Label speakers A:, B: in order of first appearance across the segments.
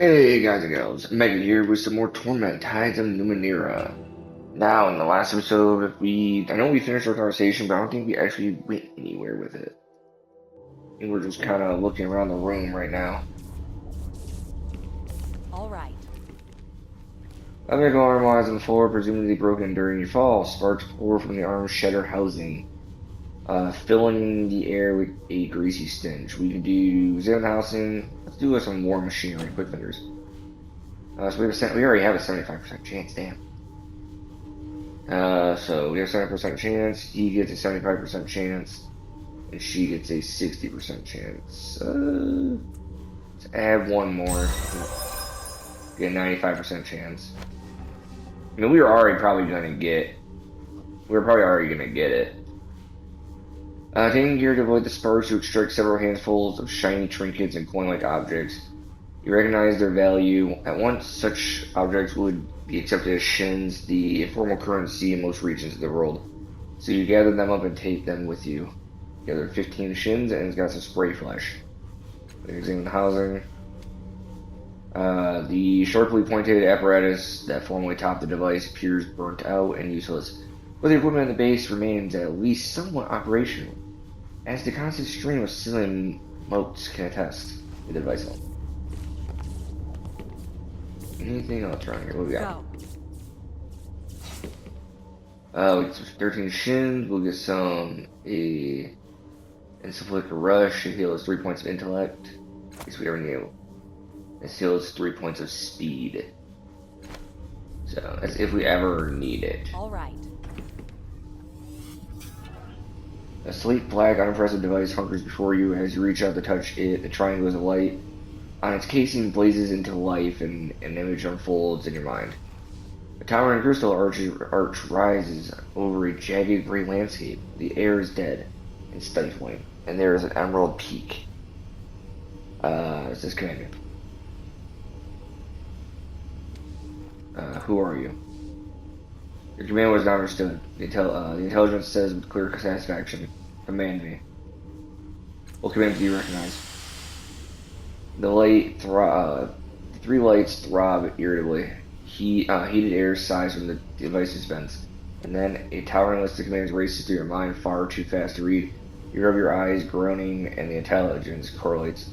A: Hey guys and gals, Megan here with some more Torment Tides of Numenera. Now, in the last episode, I know we finished our conversation, but I don't think we actually went anywhere with it. I think we're just kind of looking around the room right now.
B: All right.
A: A medical arm lies on the floor, presumably broken during your fall. Sparks pour from the arm's shutter housing, filling the air with a greasy stench. We can do Zen housing. Let's do some war machinery, quick fingers. So we already have a 75% chance, damn. So we have a 70% chance, he gets a 75% chance, and she gets a 60% chance. Let's add one more. Get a 95% chance. I mean, we were probably already gonna get it. Taking gear to avoid the sparks, you extract several handfuls of shiny trinkets and coin-like objects. You recognize their value. At once, such objects would be accepted as shins, the informal currency in most regions of the world. So you gather them up and take them with you. Gather 15 shins, and it's got some spray flesh. Examine the housing. The sharply pointed apparatus that formerly topped the device appears burnt out and useless, but the equipment in the base remains at least somewhat operational, as the constant stream of ceiling motes can attest to the device. Anything else around here? What do we got? We get some 13 shins. We'll get some Encephalic Rush. It heals 3 points of intellect. In case we ever need it. It heals 3 points of speed. So that's if we ever need it.
B: All right.
A: A sleek, black, unimpressive device hunkers before you. As you reach out to touch it, the triangle is a light on its casing blazes into life, and an image unfolds in your mind. A towering crystal arch rises over a jagged gray landscape. The air is dead and stifling, and there is an emerald peak. It says commander. Who are you? Your command was not understood. The intelligence says with clear satisfaction, command me. What command do you recognize? The three lights throb irritably. Heated air sighs from the device's vents, and then a towering list of commands races through your mind far too fast to read. You rub your eyes, groaning, and the intelligence chortles.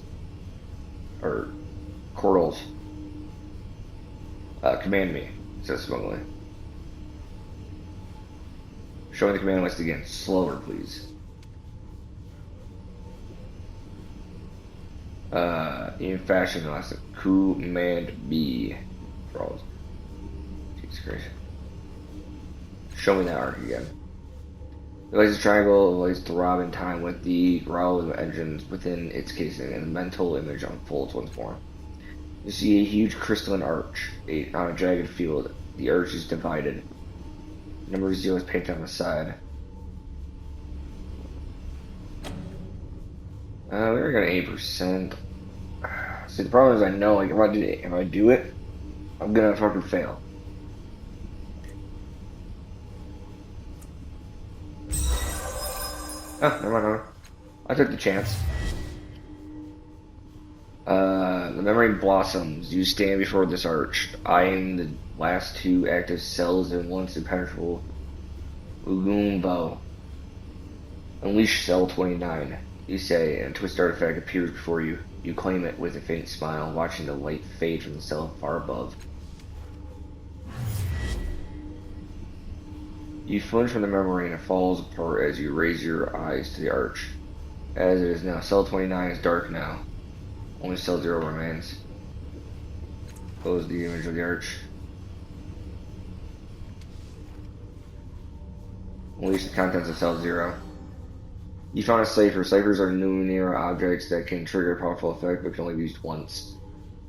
A: Command me, says smugly. Showing the command list again. Slower, please. In fashion, last command B. Charles. Jesus Christ. Show me that arc again. The laser triangle, the lights throb in time with the growl of engines within its casing, and the mental image unfolds once more. You see a huge crystalline arch on a jagged field. The arch is divided. Number 0 is painted on the side. We already got 8%. See, the problem is I know, like, if I do it, I'm gonna fucking fail. Oh, never mind. I took the chance. The memory blossoms. You stand before this arch, eyeing the last 2 active cells in once impenetrable Ugumbo. Unleash cell 29, you say, and a twist artifact appears before you. You claim it with a faint smile, watching the light fade from the cell far above. You flinch from the memory and it falls apart as you raise your eyes to the arch. As it is now, cell 29 is dark now. Only cell 0 remains. Close the image of the arch. Unleash the contents of cell 0. You found a cipher. Ciphers are Numenera objects that can trigger a powerful effect but can only be used once.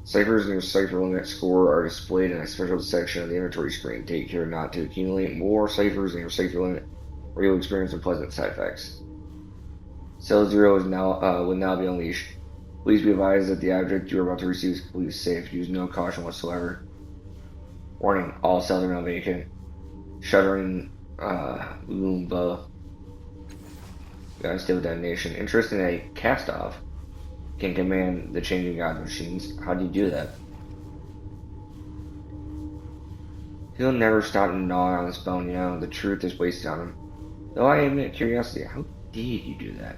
A: Ciphers in your cipher limit score are displayed in a special section of the inventory screen. Take care not to accumulate more ciphers in your cipher limit, or you'll experience unpleasant side effects. Cell 0 is will now be unleashed. Please be advised that the object you are about to receive is completely safe. Use no caution whatsoever. Warning, all cells are now vacant. Shuddering Loomba. Unstable detonation. Interesting that a Castoff can command the changing god machines. How do you do that? He'll never stop gnawing on this bone, you know. The truth is wasted on him. Though I admit curiosity, how did you do that?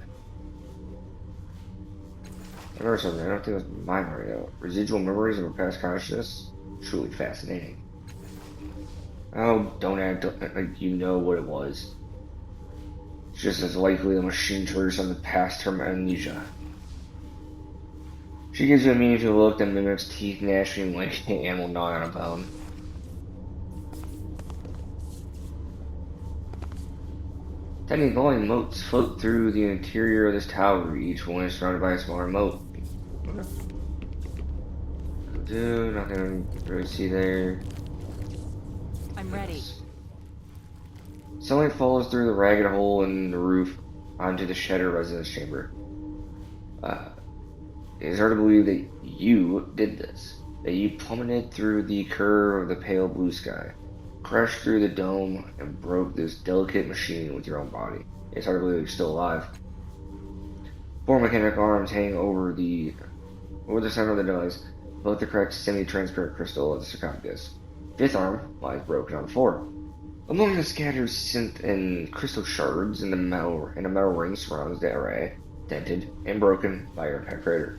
A: I remember something, I don't think it was my memory though. Residual memories of a past consciousness? Truly fascinating. Oh, don't act like you know what it was. It's just as likely the machine triggers on the past term amnesia. She gives you a meaningful look that mimics teeth gnashing like an animal gnawing on a bone. Tiny glowing moats float through the interior of this tower. Each one is surrounded by a smaller moat. Okay. Dude, nothing to really see there.
B: I'm ready.
A: Sunlight falls through the ragged hole in the roof onto the Shedder residence chamber. It is hard to believe that you did this. That you plummeted through the curve of the pale blue sky, crashed through the dome, and broke this delicate machine with your own body. It's hard to believe you're still alive. Four mechanic arms hang over the center of the device, both the correct semi-transparent crystal of the sarcophagus. Fifth arm lies broken on the floor. Among the scattered synth and crystal shards in a metal ring surrounds the array, dented and broken by your impact crater.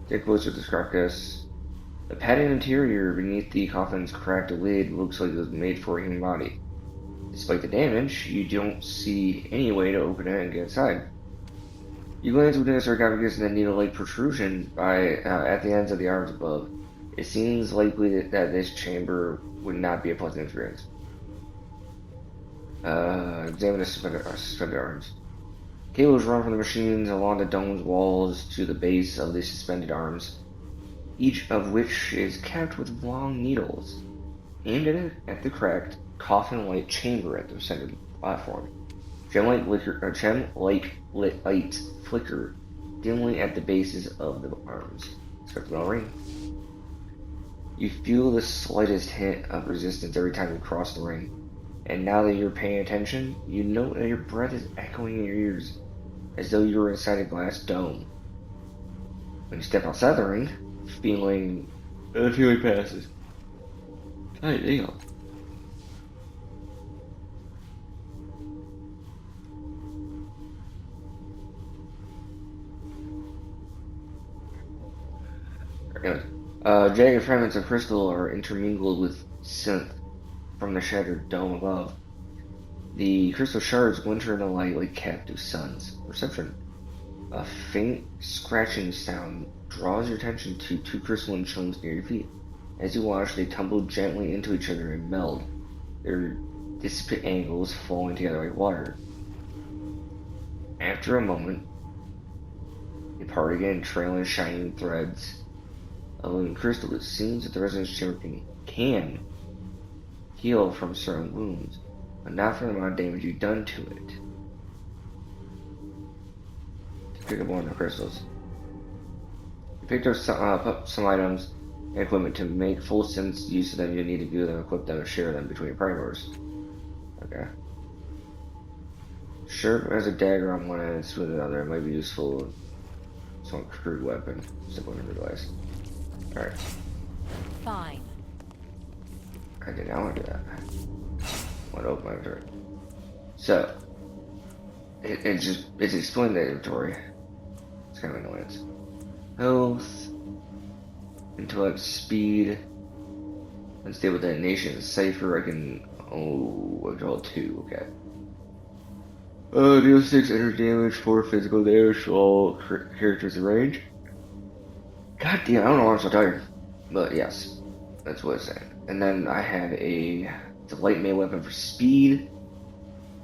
A: Take a closer to the sarcophagus. The padded interior beneath the coffin's cracked lid looks like it was made for a human body. Despite the damage, you don't see any way to open it and get inside. You glance within the sarcophagus and then needle-like protrusion at the ends of the arms above. It seems likely that this chamber would not be a pleasant experience. Examine the suspended arms. Cables run from the machines along the dome's walls to the base of the suspended arms, each of which is capped with long needles, aimed at the cracked, coffin-like chamber at the center of the platform. Gem-like lights flicker dimly at the bases of the arms. Start the bell ring. You feel the slightest hint of resistance every time you cross the ring, and now that you're paying attention, you note that your breath is echoing in your ears, as though you were inside a glass dome. When you step outside the ring, feeling passes. Hey, deal. Jagged fragments of crystal are intermingled with synth from the shattered dome above. The crystal shards glinter in the light like captive suns. Perception. A faint scratching sound draws your attention to two crystalline chunks near your feet. As you watch, they tumble gently into each other and meld, their disparate angles falling together like water. After a moment, they part again, trailing shining threads of living crystal. It seems that the residence chamber can heal from certain wounds, but not from the amount of damage you've done to it. Pick up one of the crystals. You picked up some items and equipment to make full sense use of them. You need to view them, equip them, and share them between your party members. Okay. Sure, has a dagger on one end and sword on the other. It might be useful. Some crude weapon. Simple number device. Alright.
B: Fine.
A: I did not want to do that. I want to open my inventory. So, it's explained the inventory. It's kind of annoyance. Health, intellect, speed, unstable detonation, cipher. I can draw 2. Okay. Deal 6 energy damage, 4 physical damage to all characters in range. God damn, I don't know why I'm so tired. But yes, that's what it's saying. And then I have it's a light melee weapon for speed,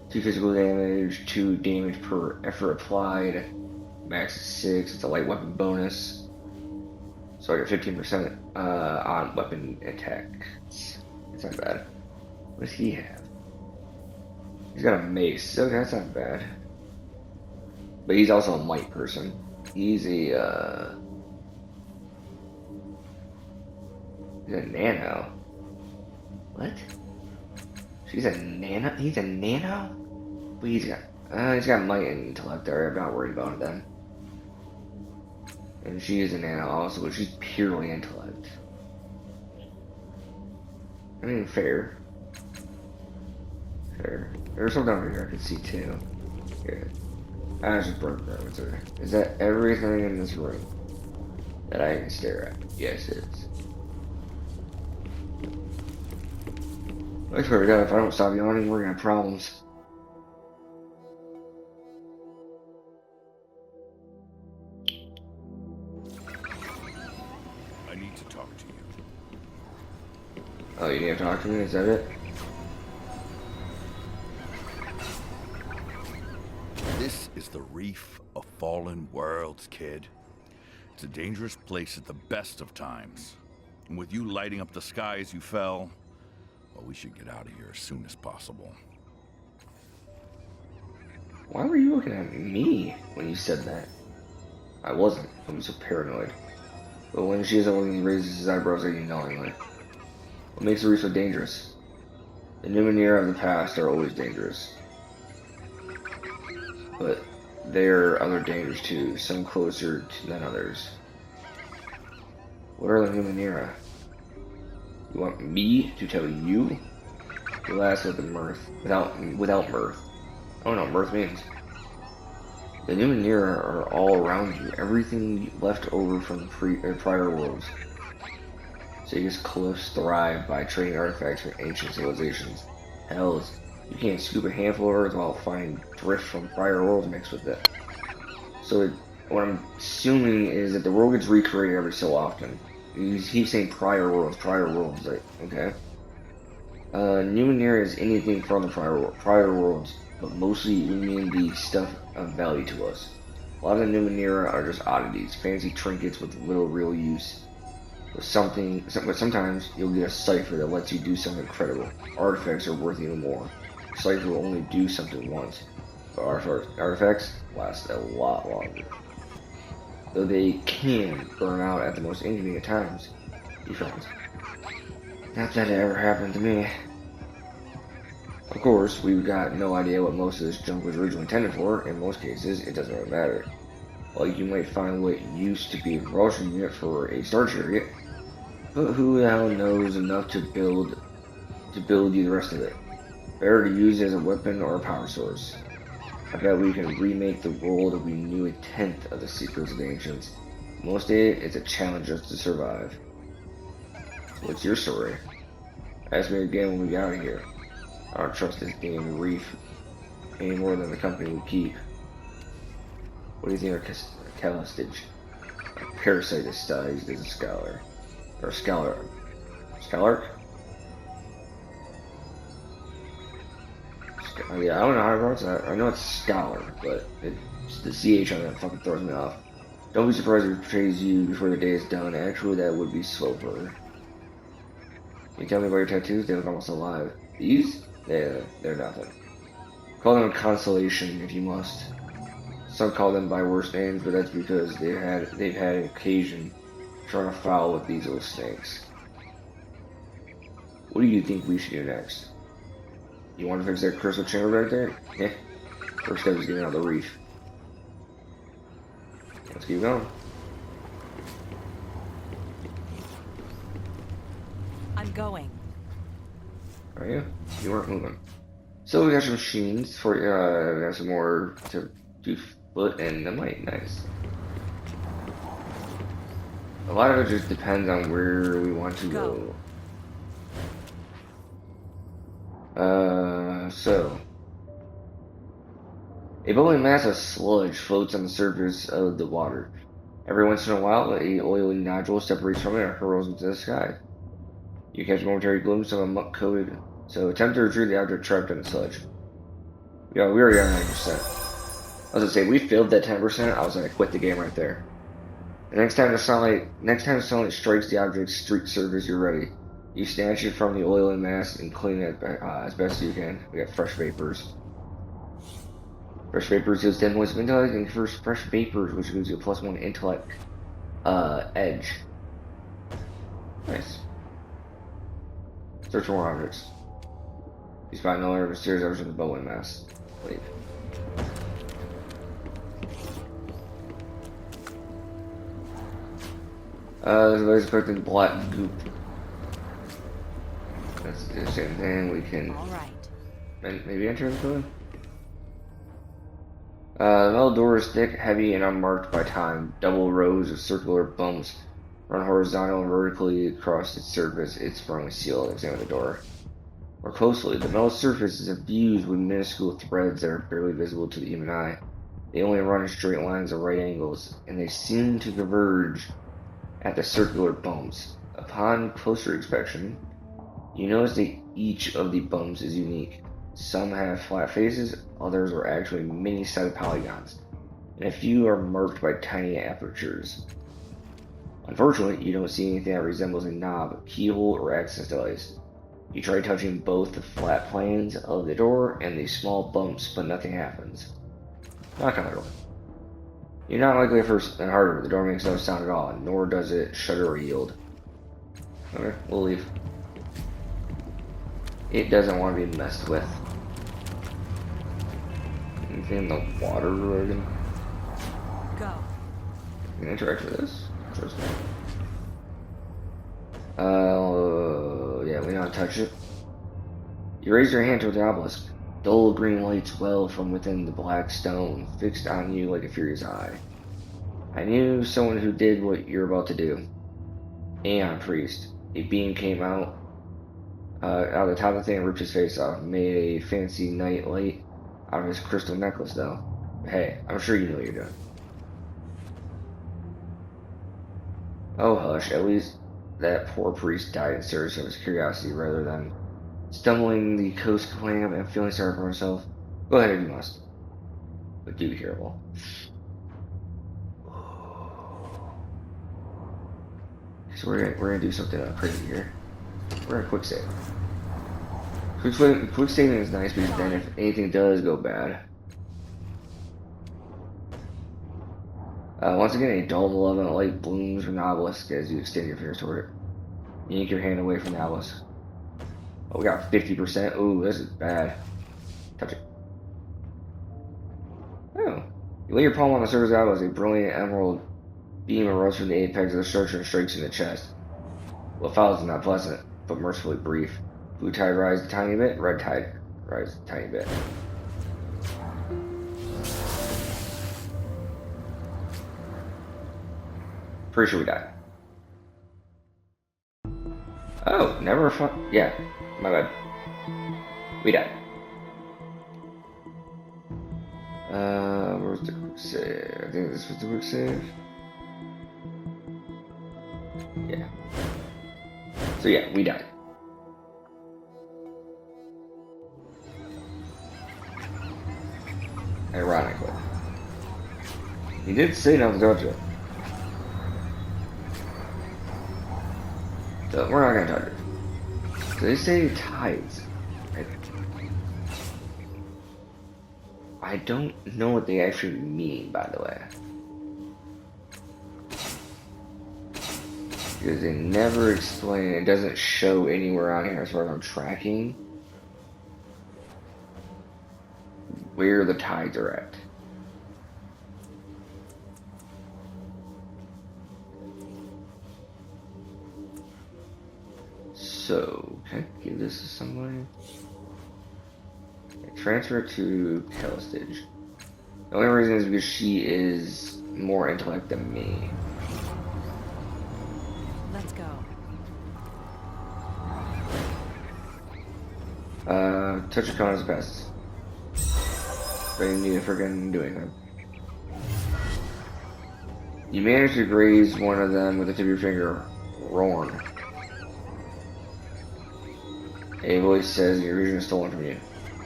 A: 2 physical damage, 2 damage per effort applied, max is 6, it's a light weapon bonus. So I get 15% on weapon attack. It's not bad. What does he have? He's got a mace. Okay, that's not bad. But he's also a might person. He's a nano. What? She's a nano? He's a nano? But he's got might and intellect there. I'm not worried about them. And she is a nano also, but she's purely intellect. I mean, fair. Fair. There's something over here I can see too. Yeah. I just broke that. What's there? Is that everything in this room that I can stare at? Yes, it is. I swear to God, if I don't stop yawning, we're gonna have problems.
C: I need to talk to you.
A: Oh, you need to talk to me? Is that it?
C: This is the Reef of Fallen Worlds, kid. It's a dangerous place at the best of times. And with you lighting up the sky as you fell, well, we should get out of here as soon as possible.
A: Why were you looking at me when you said that? I wasn't. I was so paranoid. But when she is the one who raises his eyebrows at you knowingly. What makes the reef so dangerous? The Numenera of the past are always dangerous. But there are other dangers too, some closer than others. What are the Numenera? You want me to tell you? You'll ask with the mirth. Without mirth. I don't know what mirth means. The Numenera are all around you. Everything left over from prior worlds. Sega's cliffs thrive by trading artifacts from ancient civilizations. Hells, you can't scoop a handful of earth while finding drift from prior worlds mixed with it. So what I'm assuming is that the world gets recreated every so often. You keep saying prior worlds, like, okay. Numenera is anything from the prior worlds, but mostly we mean the stuff of value to us. A lot of the Numenera are just oddities, fancy trinkets with little real use. But sometimes you'll get a cipher that lets you do something incredible. Artifacts are worth even more. A cipher will only do something once, but artifacts last a lot longer. Though they can burn out at the most inconvenient times. You friends. Not that it ever happened to me. Of course, we've got no idea what most of this junk was originally intended for. In most cases, it doesn't really matter. While you might find what used to be a propulsion unit for a star chariot, but who the hell knows enough to build you the rest of it? Better to use it as a weapon or a power source. I bet we can remake the world if we knew a tenth of the secrets of the ancients. Most of it is a challenge just to survive. What's your story? Ask me again when we get out of here. I don't trust this damn reef any more than the company we keep. What do you think of Callistage? A parasite disguised as a scholar. Or scholar. Scholar? Yeah, I don't know how to pronounce that. I know it's scholar, but it's the CH on that fucking throws me off. Don't be surprised if it betrays you before the day is done. Actually, that would be slow for her. Can you tell me about your tattoos? They look almost alive. These? They're nothing. Call them a consolation if you must. Some call them by worse names, but that's because they've had occasion trying to foul with these little snakes. What do you think we should do next? You want to fix that crystal chamber back there? Yeah. First step is getting out of the reef. Let's keep going.
B: I'm going.
A: Are you? You weren't moving. So we got some machines for we got some more to do foot and the might. Nice. A lot of it just depends on where we want to go. So a bubbling mass of sludge floats on the surface of the water. Every once in a while, a oily nodule separates from it and hurls into the sky. You catch a momentary glimpse of a muck-coated. So attempt to retrieve the object trapped in the sludge. Yeah, we already got 9%. I was gonna say we failed that 10%. I was gonna quit the game right there. The next time the sunlight strikes the object's street surface, you're ready. You snatch it from the oily mass and clean it as best you can. We got fresh vapors. Fresh vapors gives 10 points of intellect, and first fresh vapors, which gives you a +1 intellect edge. Nice. Search for more objects. You spot no other mysterious objects in the bubbling mass. Leave. There's a laser collecting black goop. That's do the same thing. We can
B: All right.
A: maybe enter the building. The metal door is thick, heavy, and unmarked by time. Double rows of circular bumps run horizontal and vertically across its surface. It's firmly sealed. Examine the door more closely. The metal surface is infused with minuscule threads that are barely visible to the human eye. They only run in straight lines at right angles, and they seem to converge at the circular bumps. Upon closer inspection, you notice that each of the bumps is unique. Some have flat faces, others are actually many-sided polygons, and a few are marked by tiny apertures. Unfortunately, you don't see anything that resembles a knob, keyhole, or access device. You try touching both the flat planes of the door and the small bumps, but nothing happens. Knock on the door. You're not likely at first and harder, but the door makes no sound at all, nor does it shudder or yield. Okay, we'll leave. It doesn't want to be messed with. Anything in the water, Rogan?
B: Go.
A: You can interact with this? Interesting. Yeah, we don't touch it. You raise your hand toward the obelisk. Dull green lights well from within the black stone, fixed on you like a furious eye. I knew someone who did what you're about to do. Aeon Priest. A beam came out of the top of the thing and ripped his face off. Made a fancy night light out of his crystal necklace, though. Hey, I'm sure you know what you're doing. Oh, hush. At least that poor priest died in service of his curiosity rather than stumbling the coast, complaining and feeling sorry for himself. Go ahead if you must. But do be careful. So we're gonna do something crazy here. We're gonna quick save. Quick saving is nice because then if anything does go bad. Once again, a dull malevolent light blooms from the obelisk as you extend your fingers toward it. Yank your hand away from the obelisk. Oh, we got 50%. Ooh, this is bad. Touch it. Oh. You lay your palm on the surface of the obelisk. A brilliant emerald beam erupts from the apex of the structure and strikes you in the chest. What follows is not pleasant, but mercifully brief. Blue tide rises a tiny bit, red tide rises a tiny bit. Pretty sure we died. Oh, never fun. Yeah, my bad. We died. Where's the quick save? I think this was the quick save. Yeah. So yeah, we died. Ironically. He did say not to touch it. So we're not gonna touch it. So they say tides. I don't know what they actually mean, by the way. Because they never explain, it doesn't show anywhere on here as far as I'm tracking where the tides are at. So, can I give this to somebody? Transfer it to Calistage. The only reason is because she is more intellect than me.
B: Let's go.
A: Touch a cone as it passes. But you need to freaking do anything. You manage to graze one of them with the tip of your finger. Rorn. A voice says your vision is stolen from you.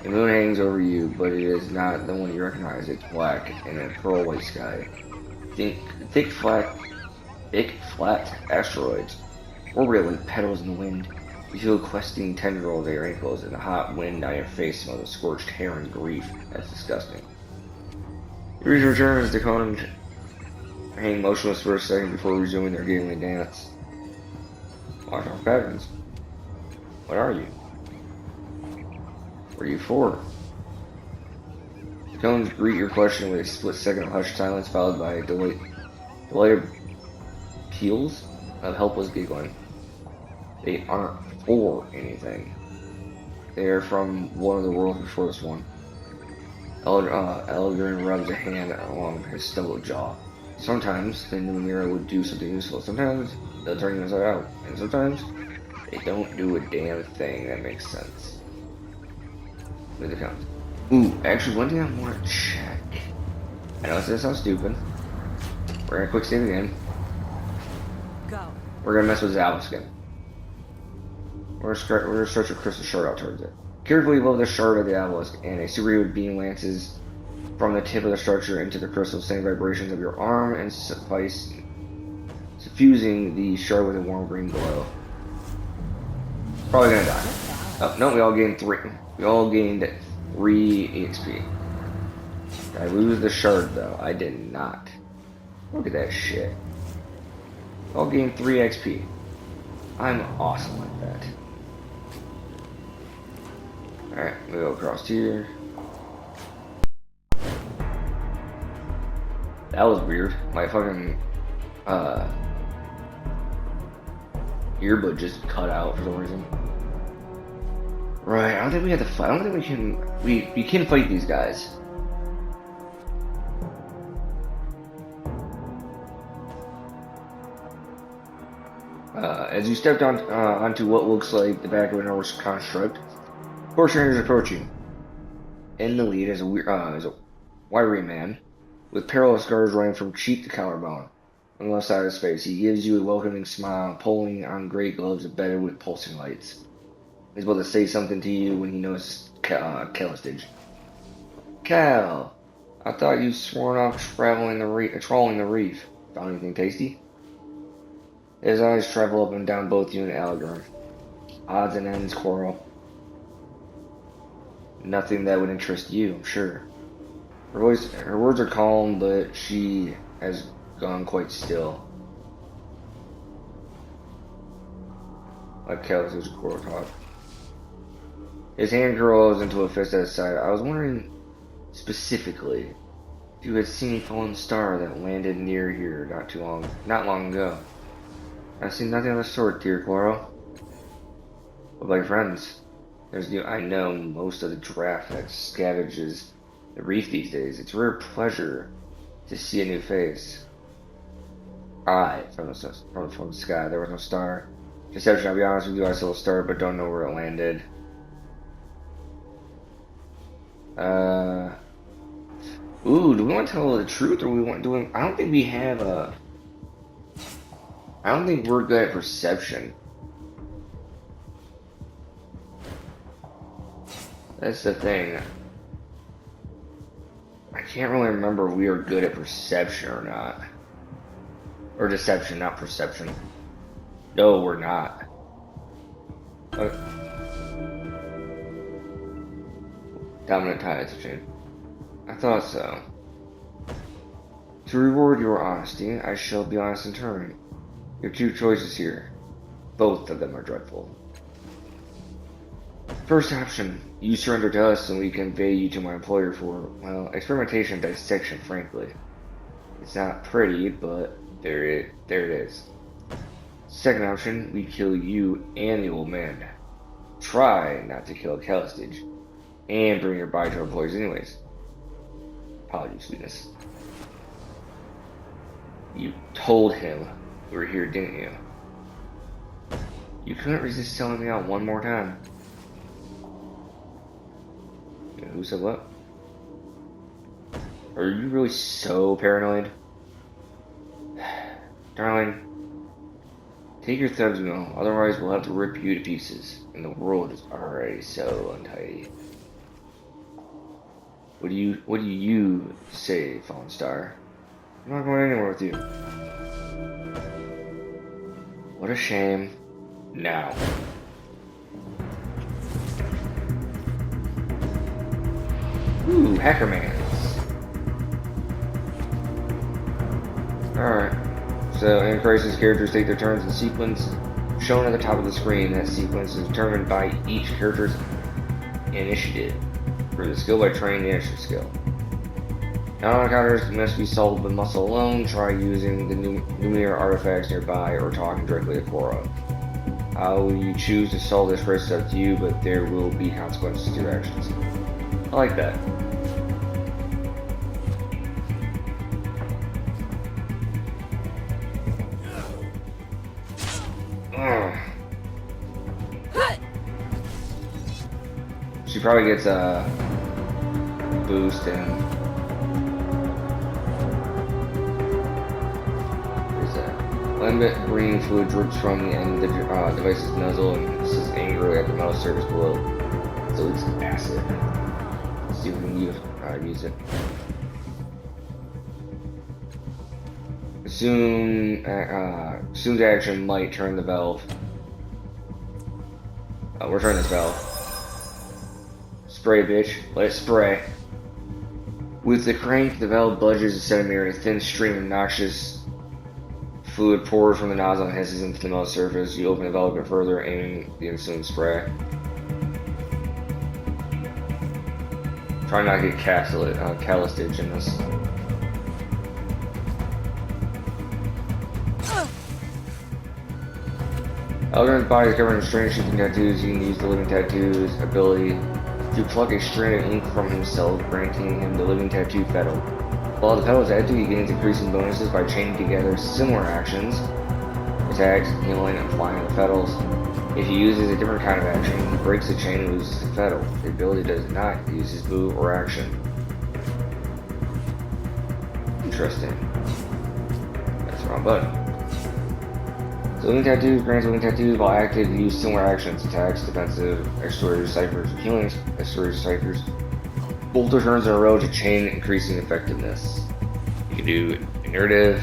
A: The moon hangs over you, but it is not the one you recognize. It's black in a pearl white sky. Thick, flat asteroids orbit like petals in the wind. You feel questing tendrils at your ankles, and the hot wind on your face smells of scorched hair and grief. That's disgusting. Your vision returns. The cone hang motionless for a second before resuming their giggly dance. Watch our patterns. What are you? What are you for? The cones greet your question with a split second of hushed silence, followed by delighted peals of helpless giggling. They aren't for anything. They are from one of the worlds before this one. Elgrin rubs a hand along his stubble jaw. Sometimes the Numenera would do something useful. Sometimes they'll turn you inside out. And sometimes they don't do a damn thing that makes sense. With the count. Ooh, actually, one thing I want to check. I know this sounds stupid. We're gonna quick save again.
B: Go.
A: We're gonna mess with Zalos again. We're gonna stretch a crystal shard out towards it. Carefully blow the shard of the obelisk, and a superheated beam lances from the tip of the structure into the crystal, sending vibrations of your arm and suffusing the shard with a warm green glow. Probably gonna die. Oh, no, we all gained 3. We all gained 3 HP. Did I lose the shard, though? I did not. Look at that shit. All gained 3 XP. I'm awesome like that. Alright, we go across here. That was weird. My fucking earbud just cut out for some reason. Right, I don't think we have to fight. I don't think we can. We can fight these guys. As you stepped onto what looks like the back of an Norse construct, 4 strangers approaching. In the lead is a wiry man with parallel scars running from cheek to collarbone. On the left side of his face, he gives you a welcoming smile, pulling on gray gloves embedded with pulsing lights. He's about to say something to you when he notices Callistage. Cal, I thought you'd sworn off trawling the reef. Found anything tasty? His eyes travel up and down both you and Algrim. Odds and ends quarrel. Nothing that would interest you, I'm sure. Her words are calm, but she has gone quite still. Like Callis's quarrel talk. His hand curls into a fist at his side. I was wondering specifically if you had seen a fallen star that landed near here not long ago. I've seen nothing of the sort, dear Cloro. What about your friends? I know most of the draft that scavenges the reef these days. It's a rare pleasure to see a new face. From the sky, there was no star. Deception, I'll be honest with you, I saw a star but don't know where it landed. Ooh, do we want to tell the truth or we want doing? I don't think we have a. I don't think we're good at perception. That's the thing. I can't really remember if we are good at perception or not. Or deception, not perception. No, we're not. Dominant tide chain. I thought so. To reward your honesty, I shall be honest in turn. Your 2 choices here. Both of them are dreadful. First option, you surrender to us and we convey you to my employer for, well, experimentation and dissection, frankly. It's not pretty, but there it is. Second option, we kill you and the old man. Try not to kill Callistage, and bring your body to our employers anyways. Apologies, sweetness. You told him we were here, didn't you? You couldn't resist selling me out one more time. Who said what? Are you really so paranoid? Darling, take your thumbs now, otherwise we'll have to rip you to pieces, and the world is already so untidy. What do you say, Fallen Star? I'm not going anywhere with you. What a shame. Now. Ooh, Hackermans. Alright. So, in Crisis, characters take their turns in sequence shown at the top of the screen. That sequence is determined by each character's initiative. For the skill by training the initiative skill. Non-encounters must be solved with muscle alone. Try using the Numenera artifacts nearby or talking directly to Cora. How you choose to solve this risk is up to you, but there will be consequences to your actions. I like that. She probably gets a boost in. What is that? Lambent green fluid drips from the end of the device's nozzle and hisses angrily at the metal surface below. So it's acid. Let's see if we can use it. Assumed action might turn the valve. We're turning this valve. Spray, bitch. Let it spray. With the crank, the valve budges a centimeter and a thin stream of noxious fluid pours from the nozzle and hisses into the metal surface. You open the valve a bit further, aiming the ensuing spray. Try not to get callousage in this. Algorithm's body is covered in strange shifting tattoos. You can use the living tattoo's ability to pluck a strand of ink from himself, granting him the living tattoo petal. While the petal is active, he gains increasing bonuses by chaining together similar actions, attacks, healing, and flying the petals. If he uses a different kind of action, he breaks the chain and loses the petal. The ability does not use his move or action. Interesting. That's the wrong button. So living tattoos grants living tattoos while active use similar actions, attacks, defensive, extraordinary ciphers, healing, extraordinary ciphers. Multiple turns in a row to chain, increasing effectiveness. You can do inertive,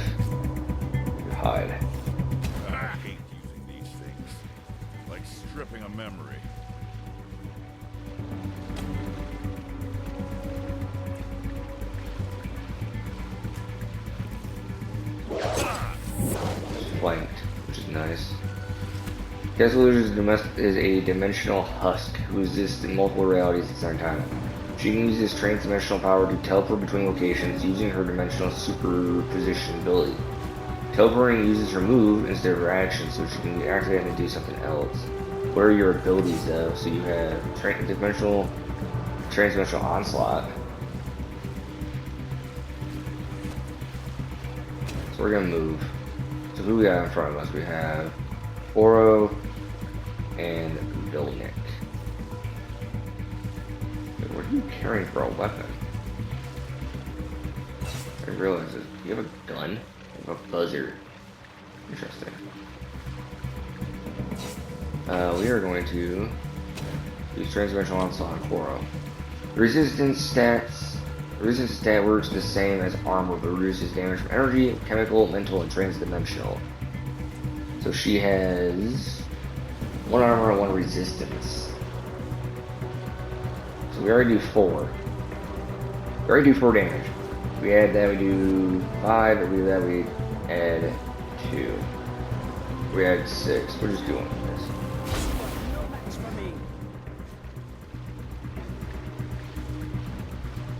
A: hide.
C: I hate using these things. Like stripping a memory.
A: Flanked, which is nice. Castoff is a dimensional husk who exists in multiple realities at the same time. She can use this trans-dimensional power to teleport between locations using her dimensional superposition ability. Teleporting uses her move instead of her action, so she can activate and do something else. What are your abilities though? So you have trans-dimensional onslaught. So we're gonna move. So who we got in front of us? We have Oro and Vilnick. What are you carrying for a weapon? I realize this. You have a gun? You have a buzzer. Interesting. We are going to use Transdimensional Onslaught on Oro. Resistance stat works the same as armor, but reduces damage from energy, chemical, mental, and transdimensional. So she has 1 armor and 1 resistance. So we already do 4. We already do 4 damage. We add that, we do 5. If we do that, we add 2. We add 6. We're just doing this.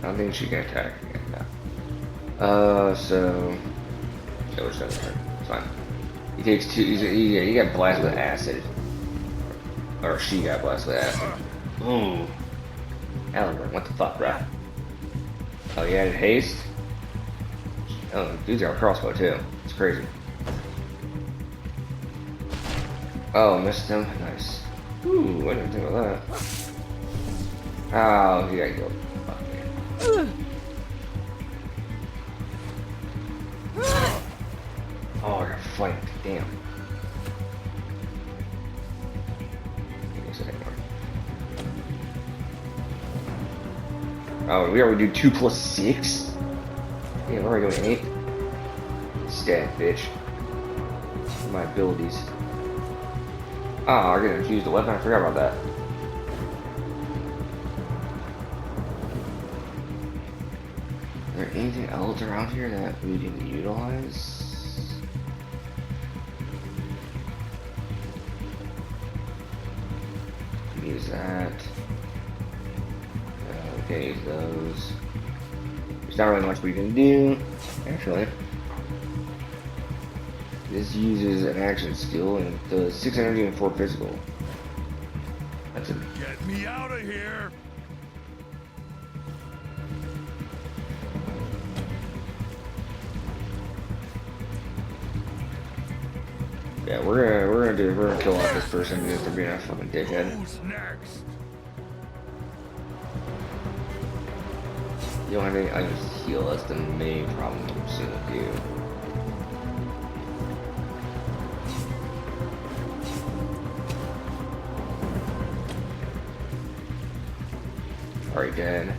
A: I don't think she can attack again now. So we're just gonna turn. It's fine. He takes 2. He got blasted with acid. Or she got blasted with acid. Ooh. Alan, what the fuck, bro? Oh, he added haste? Oh, dude's got a crossbow too. It's crazy. Oh, missed him. Nice. Ooh, I didn't think about that. Oh, he got killed. Oh, I got flanked. Damn. Oh, we already do 2 plus 6? Yeah, we're already doing 8. Stat, bitch. My abilities. Oh, I'm gonna use the weapon. I forgot about that. Is there anything else around here that we can utilize? Use that. We can use those. There's not really much we can do, actually. This uses an action skill and does 6 energy and 4 physical. That's a...
C: Get me out of here!
A: Yeah, we're gonna kill off this person because they're being a fucking dickhead.
C: Who's next?
A: You don't have any items to heal. That's the main problem I'm seeing with you. Alright, dead.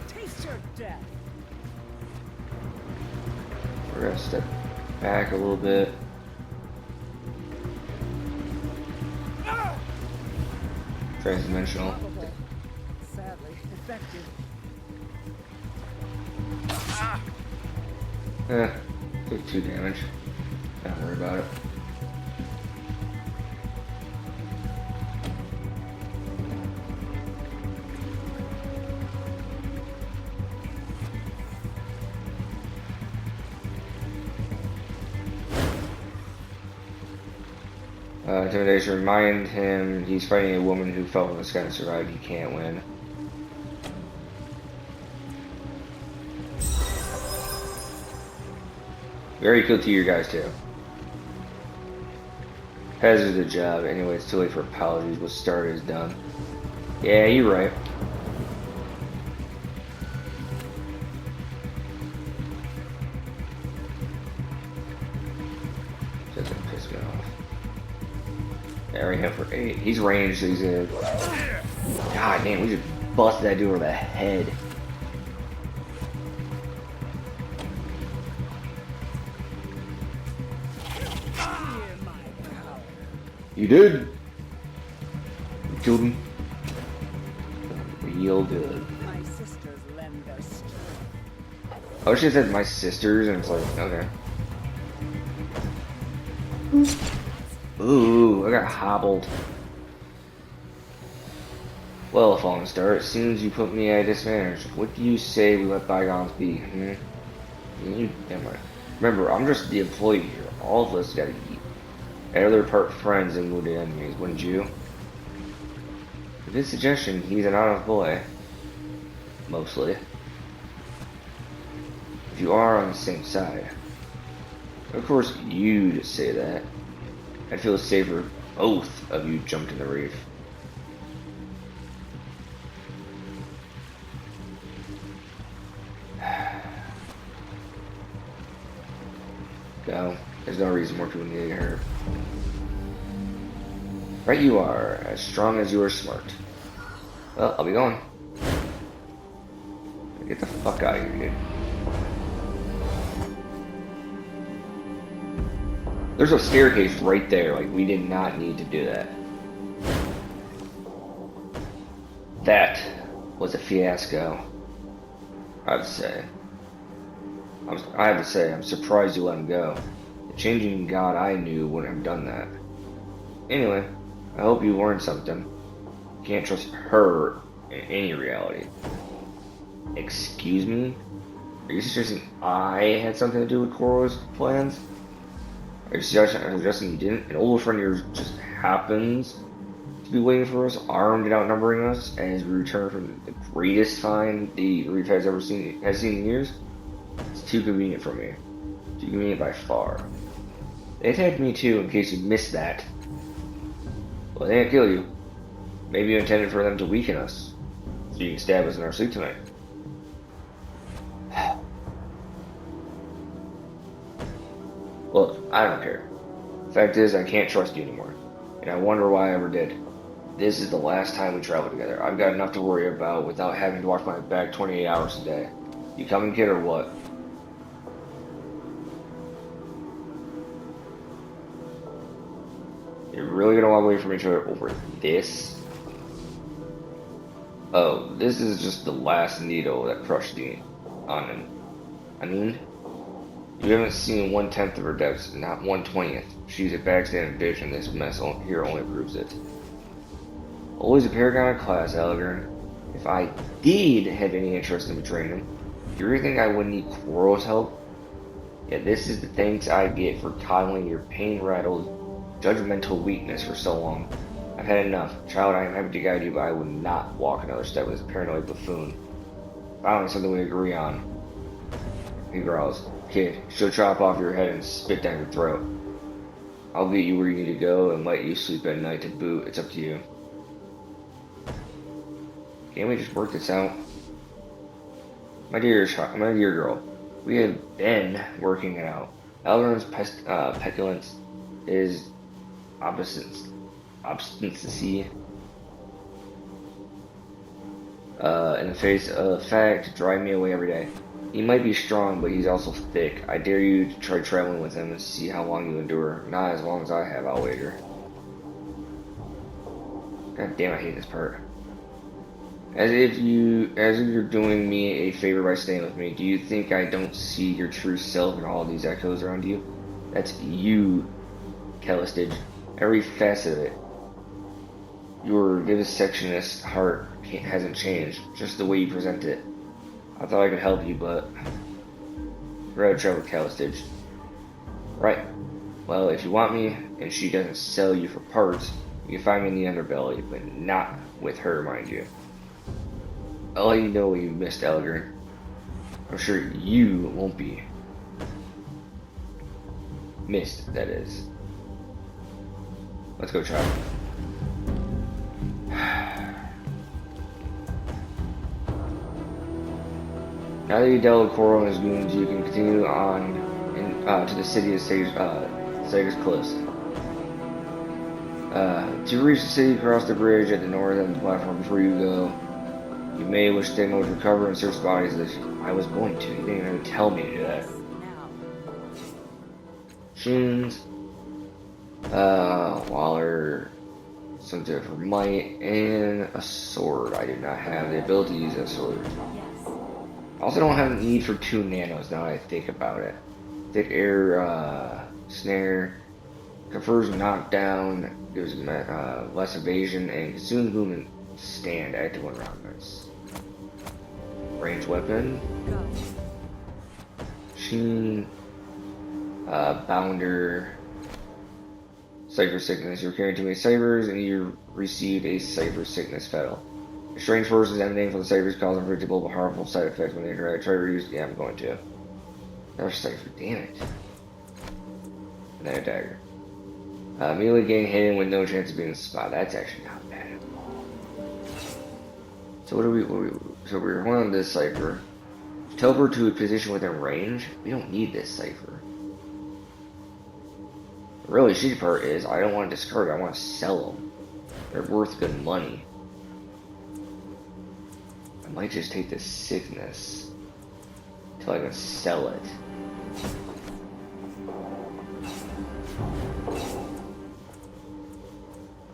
B: Taste your death.
A: We're gonna step back a little bit. Transdimensional.
B: Probable. Sadly, effective.
A: Took 2 damage. Don't worry about it. Intimidation. Remind him he's fighting a woman who fell from the sky and survived. He can't win. Very cool to you guys too. Hazard the job. Anyway, it's too late for apologies. What started is done. Yeah, you're right. Doesn't piss me off. Yeah, already hit for 8. He's ranged, so he's in. God damn, we just busted that dude over the head.
B: Hear my power.
A: You did. You killed him. Real good.
B: My sisters lend their strength.
A: Oh, she said my sisters, and it's like, okay. Ooh, I got hobbled. Well, Fallen Star, it seems you put me at a disadvantage. What do you say we let bygones be? You, damn right. Remember, I'm just the employee here. All of us gotta eat. I'd rather part friends than wounded enemies, wouldn't you? With this suggestion, he's an honest boy. Mostly. If you are on the same side. Of course, you'd say that. I'd feel safer both of you jumped in the reef. No, there's no reason more people need to get hurt. Right you are, as strong as you are smart. Well, I'll be going. Get the fuck out of here, dude. There's a staircase right there, like we did not need to do that. That was a fiasco, I have to say. I'm surprised you let him go. The changing god I knew wouldn't have done that. Anyway, I hope you learned something. You can't trust her in any reality. Excuse me? Are you suggesting I had something to do with Koro's plans? Are you suggesting you didn't? An old friend of yours just happens to be waiting for us, armed and outnumbering us, as we return from the greatest find the reef has seen in years? It's too convenient for me. Too convenient by far. They attacked me too, in case you missed that. Well, they didn't kill you. Maybe you intended for them to weaken us, so you can stab us in our sleep tonight. Look, I don't care. Fact is, I can't trust you anymore, and I wonder why I ever did. This is the last time we travel together. I've got enough to worry about without having to watch my back 28 hours a day. You coming, kid, or what? You're really gonna walk away from each other over this? Oh, this is just the last needle that crushed the onion. I mean, you haven't seen 1/10 of her depths, not 1/20th. She's a backstabbing bitch, and this mess here only proves it. Always a paragon of class, Allegren. If I did have any interest in betraying him, do you really think I wouldn't need Koro's help? Yeah, this is the thanks I get for coddling your pain-rattled, judgmental weakness for so long. I've had enough. Child, I am happy to guide you, but I would not walk another step with this paranoid buffoon. Finally, something we agree on. He growls. Kid, she'll chop off your head and spit down your throat. I'll get you where you need to go and let you sleep at night to boot. It's up to you. Can't we just work this out? My dear girl, we have been working it out. Elrond's petulance is obstinacy in the face of fact drive me away every day. He might be strong, but he's also thick. I dare you to try traveling with him and see how long you endure. Not as long as I have, I'll wager. God damn, I hate this part. As if you're doing me a favor by staying with me. Do you think I don't see your true self in all these echoes around you? That's you, Callistage. Every facet of it. Your vivisectionist heart hasn't changed, just the way you present it. I thought I could help you, but I'd rather travel with Callistage. Right. Well, if you want me, and she doesn't sell you for parts, you can find me in the underbelly, but not with her, mind you. I'll let you know when you missed Elgrin. I'm sure you won't be. Missed, that is. Let's go, child. Now that you dealt with Coral and his goons, you can continue on to the city of Sager's Cliffs. To reach the city, cross the bridge at the north end of the platform before you go. You may wish to take a moment to recover and search bodies as I was going to. You didn't even tell me to do that. Shoons. Waller. Something for might. And a sword. I do not have the ability to use that sword. I also don't have a need for 2 nanos now that I think about it. Thick air snare. Confers knockdown. Gives less evasion. And consumes movement. Stand active when around this. Range weapon. Sheen. Bounder. Cypher sickness. You're carrying too many ciphers and you received a cypher sickness fatal. Strange forces emanating from the ciphers cause unpredictable but harmful side effects when they interact. Try to reduce. Yeah, I'm going to. Another cipher. Damn it. And then a dagger. Immediately getting hidden with no chance of being spotted. That's actually not bad at all. So so we're going on this cipher. Teleport to a position within range. We don't need this cipher. The really shitty part is I don't want to discard it. I want to sell them. They're worth good money. I might just take this sickness until I can sell it.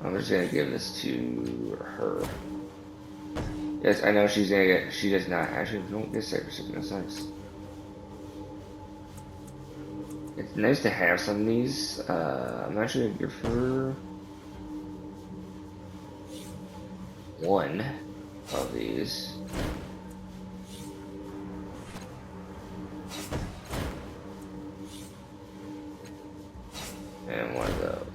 A: I'm just gonna give this to her. Yes, I know she's gonna get. She does not actually. Don't get cyber sickness. Nice. It's nice to have some of these. I'm actually gonna give her one of these. And one of those.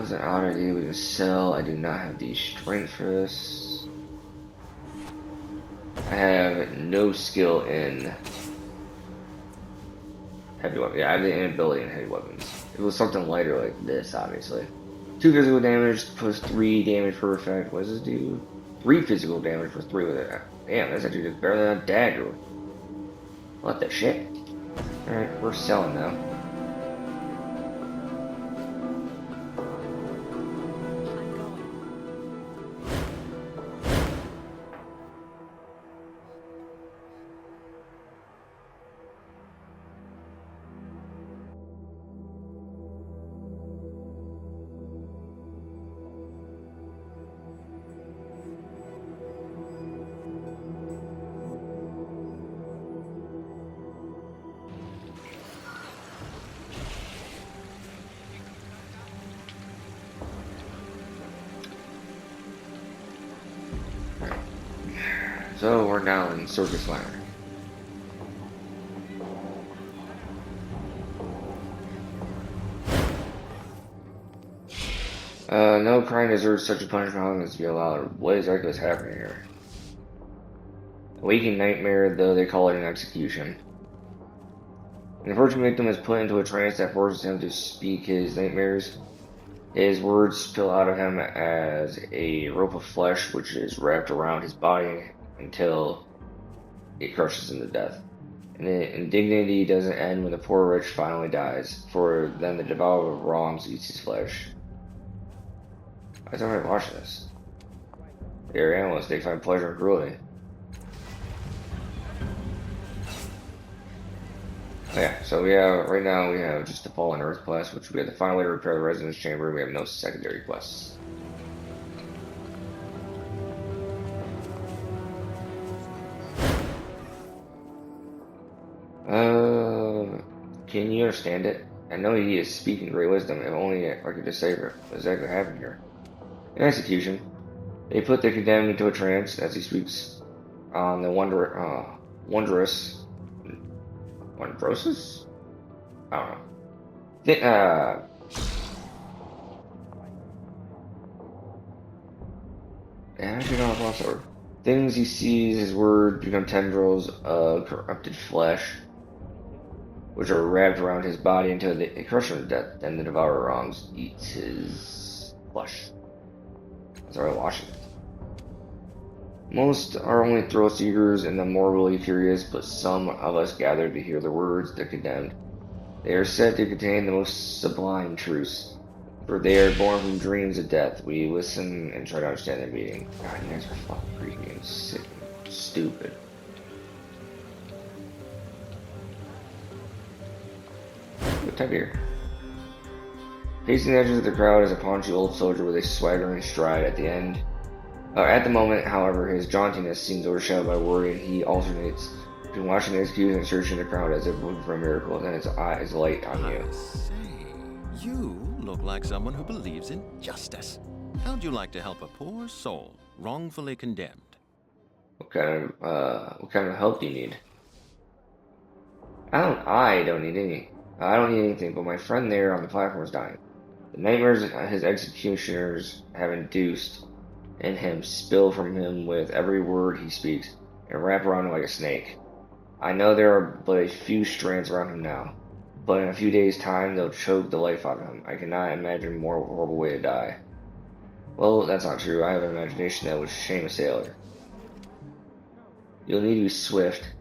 A: It's an oddity we can sell. I do not have the strength for this. I have no skill in heavy weapons. Yeah, I have the inability in heavy weapons. If it was something lighter like this, obviously. 2 physical damage plus 3 damage per effect. What does this do? 3 physical damage for 3 with it. Damn, that's actually just better than a dagger. What the shit? Alright, we're selling now. So we're now in Circus Liner. No crime deserves such a punishment. How long is to be allowed? What exactly is happening here? A waking nightmare, though they call it an execution. An unfortunate victim is put into a trance that forces him to speak his nightmares. His words spill out of him as a rope of flesh which is wrapped around his body until it crushes him to death. And the indignity doesn't end when the poor wretch finally dies, for then the devourer of wrongs eats his flesh. Why is everybody watching this? They're animals, they find pleasure in cruelty. Yeah, so right now we have just the Fallen Earth quest, which we have to find a way to repair the Resonance Chamber. We have no secondary quests. Can you understand it? I know he is speaking great wisdom, if only I could decipher what exactly happened here. In execution, they put the condemned into a trance as he speaks on the wondrosus? I don't know. Things he sees, his words become tendrils of corrupted flesh, which are wrapped around his body until they crush him to death. Then the devourer wrongs eats his flesh. Sorry, watching it. Most are only thrill seekers and the morbidly curious, but some of us gather to hear the words the condemned. They are said to contain the most sublime truths, for they are born from dreams of death. We listen and try to understand their meaning. God, you guys are fucking creepy and sick and stupid. What type here? Facing the edges of the crowd is a paunchy old soldier with a swaggering stride at the end. At the moment, however, his jauntiness seems overshadowed by worry, and he alternates between watching the execution and searching the crowd as if looking for a miracle. Then his eyes light on you.
D: I say, you look like someone who believes in justice. How'd you like to help a poor soul wrongfully condemned?
A: What kind of help do you need? I don't need any. I don't need anything, but my friend there on the platform is dying. The nightmares his executioners have induced in him spill from him with every word he speaks and wrap around him like a snake. I know there are but a few strands around him now, but in a few days' time they'll choke the life out of him. I cannot imagine a more horrible way to die. Well, that's not true. I have an imagination that would shame a sailor. You'll need to be swift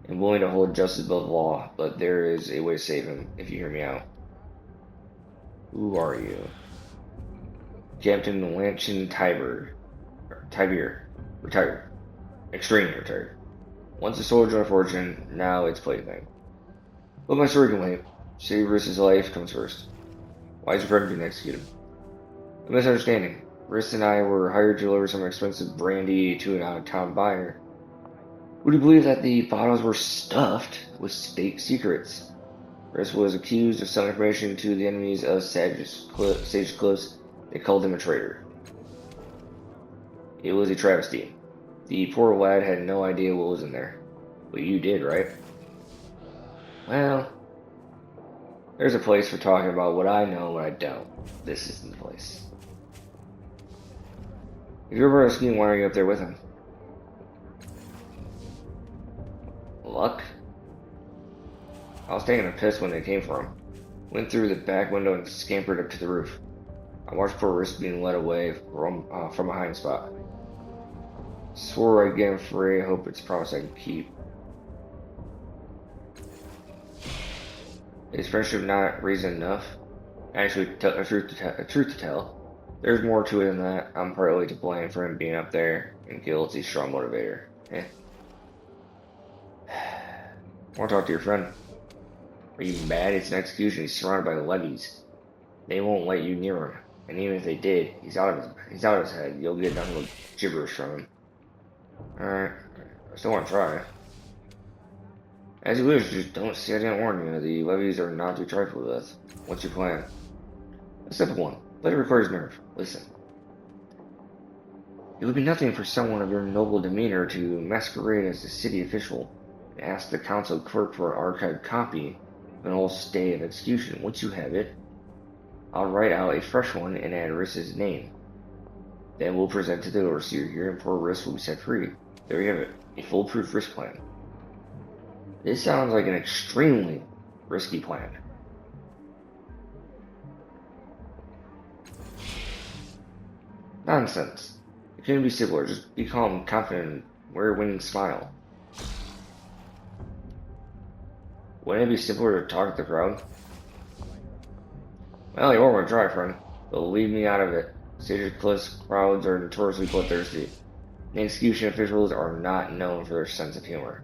A: and willing to hold justice above law, but there is a way to save him, if you hear me out. Who are you? Captain Lanchin Tiber. Retired. Extremely retired. Once a soldier of fortune, now it's plaything. But my story can wait. Save Riss's life comes first. Why is your friend being executed? A misunderstanding. Riss and I were hired to deliver some expensive brandy to an out-of-town buyer. Would you believe that the bottles were stuffed with state secrets? Riss was accused of selling information to the enemies of Sage Cliffs. They called him a traitor. It was a travesty. The poor lad had no idea what was in there. But you did, right? Well, there's a place for talking about what I know and what I don't. This isn't the place. If you're ever asking why are you up there with him? Luck? I was taking a piss when they came for him. Went through the back window and scampered up to the roof. I watched poor Riss being led away from a hiding spot. Swore I'd get him free. I hope it's a promise I can keep. Is friendship not reason enough? Actually, a truth to tell, there's more to it than that. I'm partly to blame for him being up there, and guilt's a strong motivator. I want to talk to your friend. Are you mad? It's an execution. He's surrounded by the levies. They won't let you near him. And even if they did, he's out of his head. You'll get nothing but gibberish from him. Alright, I still want to try. As you wish, just don't see I didn't warn you. The levies are not to be trifled with. What's your plan? Step 1. Let it record his nerve. Listen. It would be nothing for someone of your noble demeanor to masquerade as a city official and ask the council clerk for an archived copy of an old stay of execution. Once you have it, I'll write out a fresh one and add Riss's name. Then we'll present to the overseer here, and poor Riss will be set free. There you have it, a foolproof risk plan. This sounds like an extremely risky plan. Nonsense. It couldn't be simpler. Just be calm, confident, and wear a winning smile. Wouldn't it be simpler to talk to the crowd? Well, you won't try, friend. But leave me out of it. Stage cliffs crowds are notoriously bloodthirsty. And execution officials are not known for their sense of humor.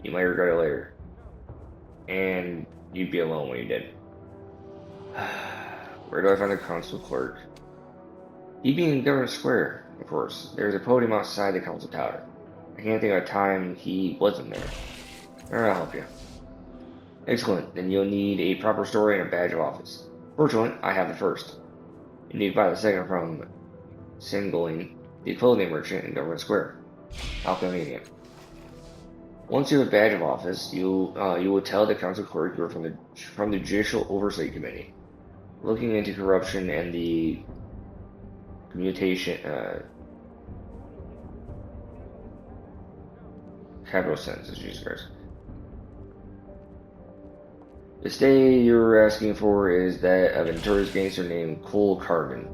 A: You might regret it later. And you'd be alone when you did. Where do I find the council clerk? He'd be in Government Square, of course. There's a podium outside the council tower. I can't think of a time he wasn't there. I'll help you. Excellent. Then you'll need a proper story and a badge of office. Fortunately, I have the first. You need to buy the second from Singling, the clothing merchant in Government Square. How convenient. Once you have a badge of office, you will tell the council clerk you are from the Judicial Oversight Committee, looking into corruption and the commutation capital sentences. Jesus Christ. The stay you're asking for is that of a notorious gangster named Cole Carden,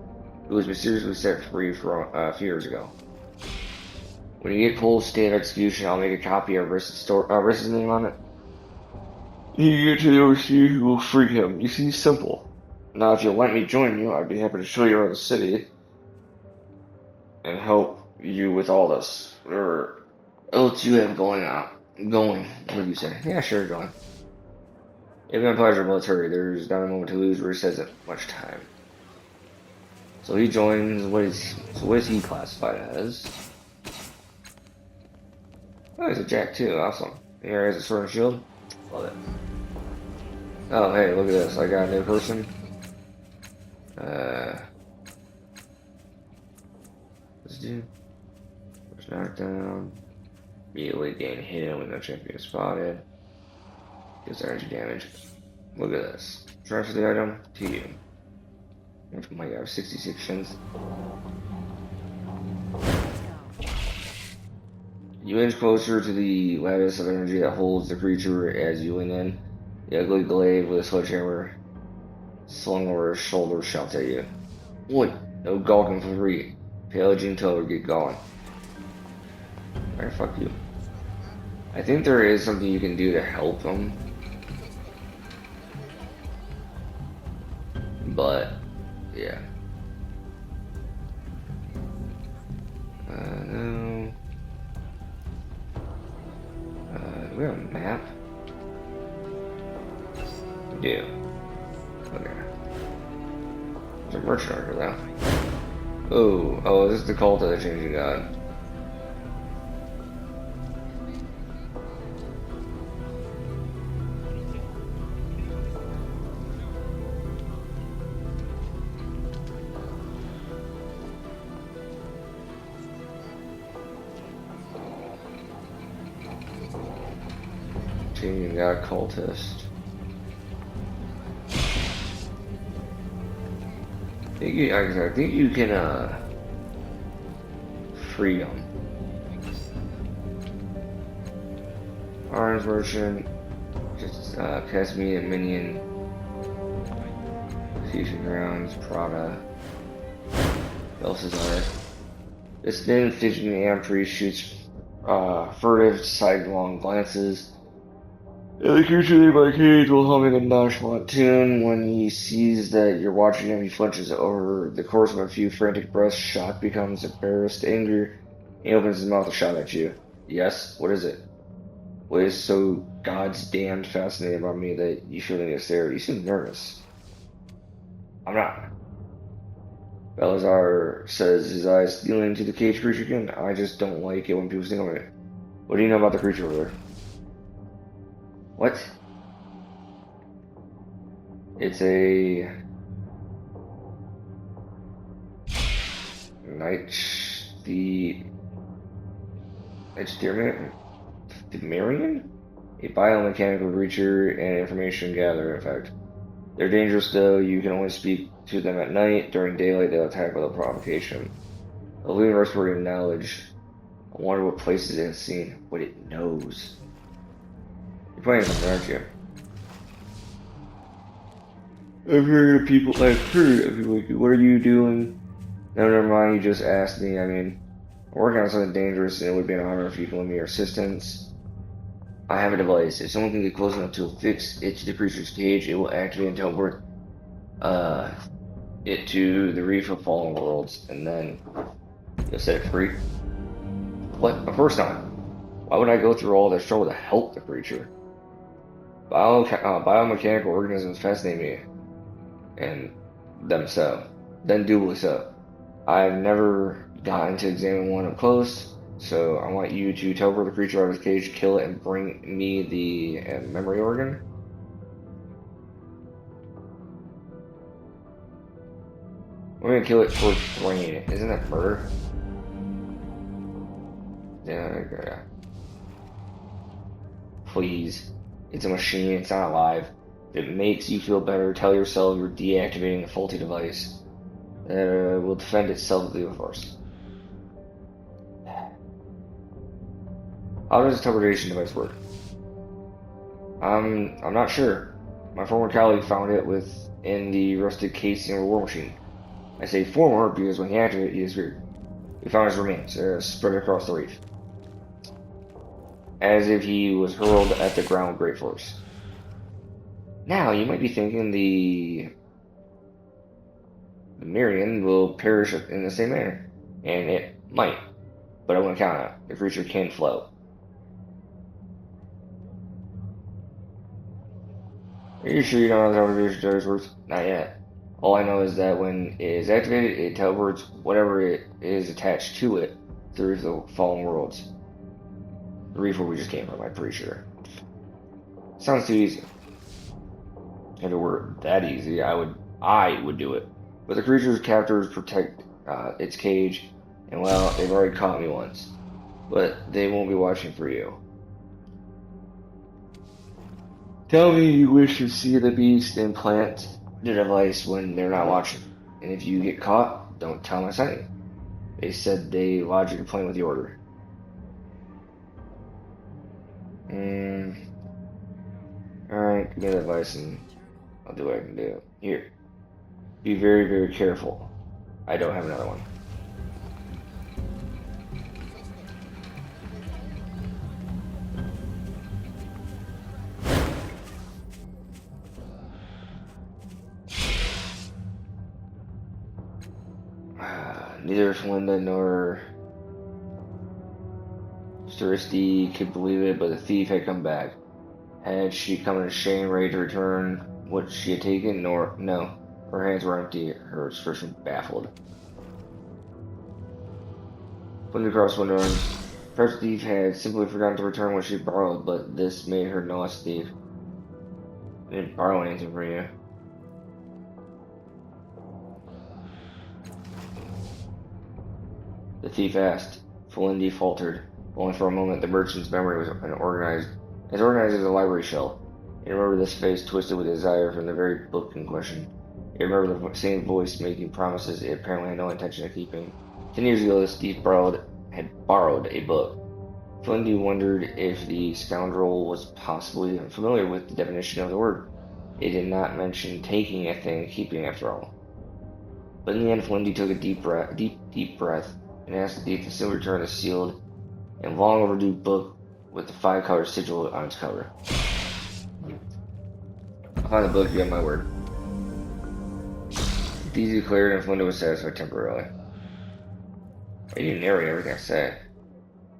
A: who was mysteriously set free a few years ago. When you get Cole's stay of execution, I'll make a copy of Riss's name on it. You get to the overseer who will free him. You see, simple. Now, if you'll let me join you, I'd be happy to show you around the city and help you with all this, or else you have going. What do you say? Yeah, sure, go on. It's been a pleasure, but let's hurry. There's not a moment to lose. Riss hasn't much time. So he joins. What is he classified as? Oh, he's a jack too. Awesome. Here has a sword and shield. Love it. Oh, hey, look at this. I got a new person. This dude. First knockdown. Immediately gain hit when no champion is spotted. Deals energy damage. Look at this. Transfer the item to you. Oh my god, 66 shins. You inch closer to the lattice of energy that holds the creature as you lean in. The ugly glaive with a sledgehammer slung over his shoulder shouts at you. Oi, no gawking for free. Pillaging till we get going. Alright, fuck you. I think there is something you can do to help them. But, yeah. No. Do we have a map? We do. Okay. There's a merchant over there. Oh, this is the cult of the changing god. Changing god cultist. I think you can free them. Arms merchant, just cast me a minion. Fusion grounds, Prada, Belshazzar. This thin, fidgeting amp tree shoots furtive, sidelong glances. The creature named by Cage will hum in a nonchalant tune. When he sees that you're watching him, he flinches over the course of a few frantic breaths. Shock becomes embarrassed anger. He opens his mouth to shout at you. Yes? What is it? What is so God's damned fascinating about me that you feel the need to stare? You seem nervous. I'm not. Belshazzar says, his eyes stealing into the cage creature again. I just don't like it when people think of it. What do you know about the creature over there? What? It's a night the Demarian, a biomechanical creature and information gathering effect. They're dangerous though. You can only speak to them at night. During daylight, they'll attack without provocation. A living respirator of knowledge. I wonder what places it has seen, what it knows. You're playing something, aren't you? I've heard of people like, what are you doing? No, never mind, you just asked me. I mean, I'm working on something dangerous and it would be an honor if you can lend me your assistance. I have a device. If someone can get close enough to fix it to the creature's cage, it will activate and teleport it to the Reef of Fallen Worlds, and then you'll set it free. What? Of course not. Why would I go through all this trouble to help the creature? Biomechanical organisms fascinate me, and them so. Then doubly so. I've never gotten to examine one up close, so I want you to teleport the creature out of its cage, kill it, and bring me the memory organ. We're gonna kill it for brain. Isn't that murder? Yeah. Please. It's a machine, it's not alive. If it makes you feel better, tell yourself you're deactivating the faulty device. Will defend itself with the force. How does the teleportation device work? I'm not sure. My former colleague found it within the rusted casing of a war machine. I say former because when he activated it, he disappeared. We found his remains spread across the reef, as if he was hurled at the ground with great force. Now, you might be thinking the Mirian will perish in the same manner, and it might, but I wouldn't count on it. The creature can float. Are you sure you don't know how the teleportation device works? Not yet. All I know is that when it is activated, it teleports whatever it is attached to it through the Fallen Worlds. The reef where we just came from, I'm pretty sure. Sounds too easy. If it were that easy, I would do it. But the creature's captors protect its cage, and well, they've already caught me once. But they won't be watching for you. Tell me you wish to see the beast and plant the device when they're not watching. And if you get caught, don't tell them I sent you. They said they lodged your complaint with the order. Alright, give me that advice and I'll do what I can do. Here. Be very, very careful. I don't have another one. Neither Flinda nor Ceristy could believe it, but the thief had come back. Had she come in shame, ready to return what she had taken? No. Her hands were empty, her expression baffled. Flinda crossed window, and perhaps the thief had simply forgotten to return what she borrowed, but this made her no less thief. I didn't borrow anything from you. The thief asked. Felindy faltered. Only for a moment, the merchant's memory was organized as a library shelf. He remembered this face twisted with desire from the very book in question. He remembered the same voice making promises it apparently had no intention of keeping. 10 years ago, this thief had borrowed a book. Felindy wondered if the scoundrel was possibly familiar with the definition of the word. It did not mention taking a thing, keeping after all. But in the end, Felindy took a deep breath, and asked the thief to simply return the sealed and long overdue book with the 5-color sigil on its cover. I'll find the book, you have my word. The easy cleared, and Felinda was satisfied temporarily. I didn't narrate everything I said.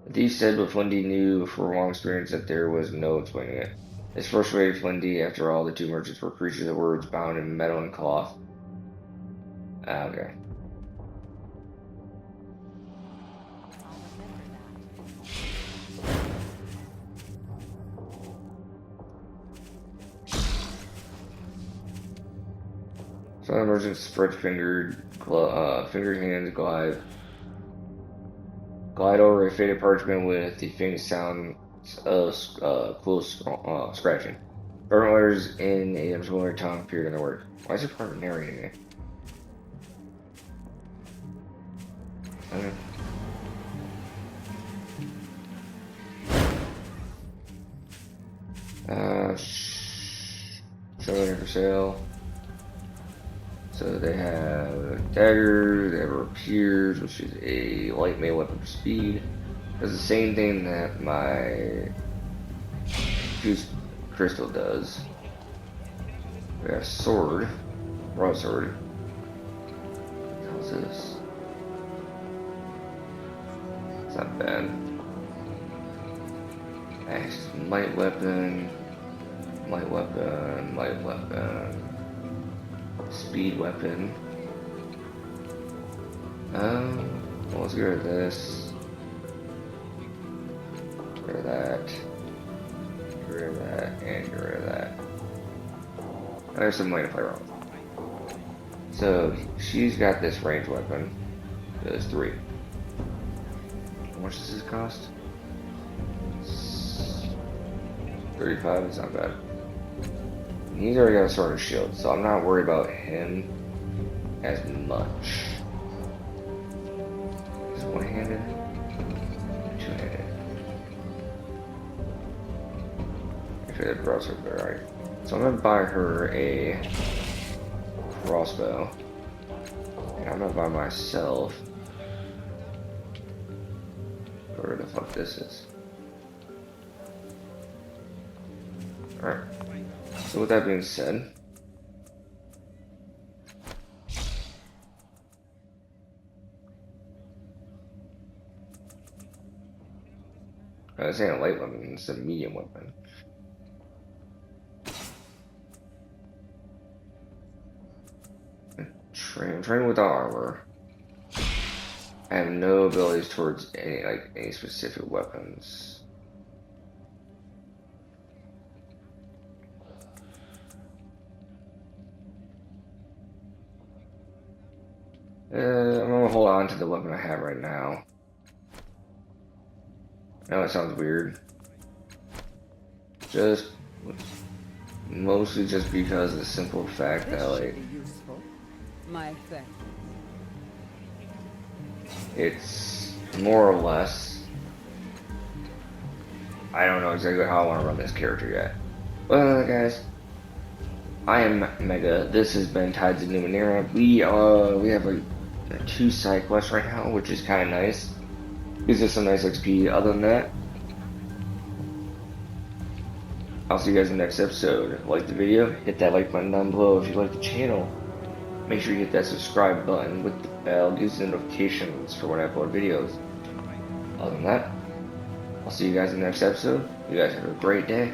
A: The thief said, but Felindy knew for long experience that there was no explaining it. This frustrated Felindy. After all, the two merchants were creatures of words bound in metal and cloth. Okay. Some of the merchants spread fingered hands glide Glide over a faded parchment with the faint sound of close scratching. Government letters in a similar tongue appeared in the work. Why is your partner narrating me? Okay. Showing for sale. So they have dagger, they have rapiers, which is a light melee weapon for speed. Does the same thing that my juice crystal does. We got a sword, broadsword. What's this? It's not bad. Axe, light weapon, light weapon, light weapon. Speed weapon. Well, let's get rid of this. Get rid of that. Get rid of that. And get rid of that. There's some way to play around with. So, she's got this range weapon. There's 3. How much does this cost? 35, it's not bad. He's already got a sword and shield, so I'm not worried about him as much. Is it one-handed? Two-handed. Actually, the broadsword better, right? So I'm gonna buy her a crossbow. And I'm gonna buy myself whatever the fuck this is. Alright. So with that being said, this ain't a light weapon, it's a medium weapon. Train without armor. I have no abilities towards any specific weapons. I'm gonna hold on to the weapon I have right now. I know it sounds weird. Just mostly just because of the simple fact that like
B: Useful. My thing.
A: it's more or less. I don't know exactly how I want to run this character yet. Well, guys, I am Mega. This has been Tides of Numenera. We have like 2 side quests right now, which is kind of nice. Gives us some nice XP. Other than that, I'll see you guys in the next episode. Like the video, hit that like button down below. If you like the channel, make sure you hit that subscribe button with the bell. Gives you notifications for when I upload videos. Other than that, I'll see you guys in the next episode. You guys have a great day.